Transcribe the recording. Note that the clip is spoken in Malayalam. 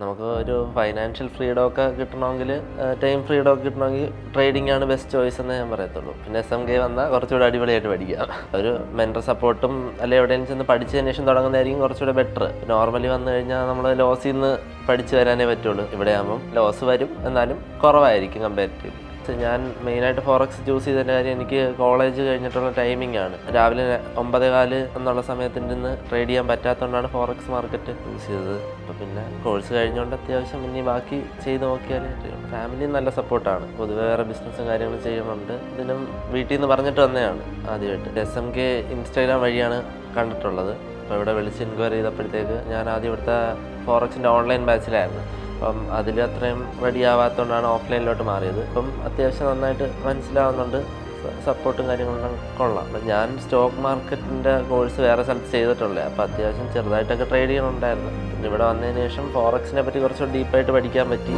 നമുക്ക് ഒരു ഫൈനാൻഷ്യൽ ഫ്രീഡം ഒക്കെ കിട്ടണമെങ്കിൽ ടൈം ഫ്രീഡം ഒക്കെ കിട്ടണമെങ്കിൽ ട്രേഡിംഗ് ആണ് ബെസ്റ്റ് ചോയ്സ് എന്നേ ഞാൻ പറയത്തുള്ളൂ. പിന്നെ SMK വന്നാൽ കുറച്ചുകൂടെ അടിപൊളിയായിട്ട് പഠിക്കാം. ഒരു മെൻറ്റർ സപ്പോർട്ടും അല്ലെങ്കിൽ എവിടെയെങ്കിലും ചെന്ന് പഠിച്ചതിന് ശേഷം തുടങ്ങുന്നതായിരിക്കും കുറച്ചുകൂടെ ബെറ്റർ. നോർമലി വന്നു കഴിഞ്ഞാൽ നമ്മൾ ലോസിൽ നിന്ന് പഠിച്ചു വരാനേ പറ്റുള്ളൂ. ഇവിടെ ആകുമ്പം ലോസ് വരും, എന്നാലും കുറവായിരിക്കും കമ്പാരിറ്റീവ്ലി. ഞാൻ മെയിനായിട്ട് ഫോറക്സ് ചൂസ് ചെയ്തതിൻ്റെ കാര്യം എനിക്ക് കോളേജ് കഴിഞ്ഞിട്ടുള്ള ടൈമിംഗ് ആണ്. രാവിലെ 9:15 എന്നുള്ള സമയത്തിൻ്റെ നിന്ന് ട്രേഡ് ചെയ്യാൻ പറ്റാത്തതുകൊണ്ടാണ് ഫോറക്സ് മാർക്കറ്റ് ചൂസ് ചെയ്തത്. അപ്പോൾ പിന്നെ കോഴ്സ് കഴിഞ്ഞുകൊണ്ട് അത്യാവശ്യം ഇനി ബാക്കി ചെയ്ത് നോക്കിയാലേ അറിയുള്ളൂ. ഫാമിലി നല്ല സപ്പോർട്ടാണ്. പൊതുവെ വേറെ ബിസിനസ്സും കാര്യങ്ങളും ചെയ്യുന്നുണ്ട്. ഇതിനും വീട്ടിൽ നിന്ന് പറഞ്ഞിട്ട് വന്നതാണ് ആദ്യമായിട്ട്. SMK ഇൻസ്റ്റാഗ്രാം വഴിയാണ് കണ്ടിട്ടുള്ളത്. അപ്പോൾ ഇവിടെ വിളിച്ച് എൻക്വയറി ചെയ്തപ്പോഴത്തേക്ക് ഞാൻ ആദ്യം ഇവിടുത്തെ ഫോറക്സിൻ്റെ ഓൺലൈൻ ബാച്ചിലായിരുന്നു. അപ്പം അതിൽ അത്രയും റെഡി ആവാത്തതുകൊണ്ടാണ് ഓഫ്ലൈനിലോട്ട് മാറിയത്. അപ്പം അത്യാവശ്യം നന്നായിട്ട് മനസ്സിലാവുന്നുണ്ട്, സപ്പോർട്ടും കാര്യങ്ങളും കൊള്ളാം. അപ്പം ഞാൻ സ്റ്റോക്ക് മാർക്കറ്റിൻ്റെ കോഴ്സ് വേറെ സ്ഥലത്ത് ചെയ്തിട്ടുള്ളത്. അപ്പോൾ അത്യാവശ്യം ചെറുതായിട്ടൊക്കെ ട്രേഡ് ചെയ്യണമുണ്ടായിരുന്നു. പിന്നെ ഇവിടെ വന്നതിന് ശേഷം ഫോറക്സിനെ പറ്റി കുറച്ചുകൂടി ഡീപ്പായിട്ട് പഠിക്കാൻ പറ്റി.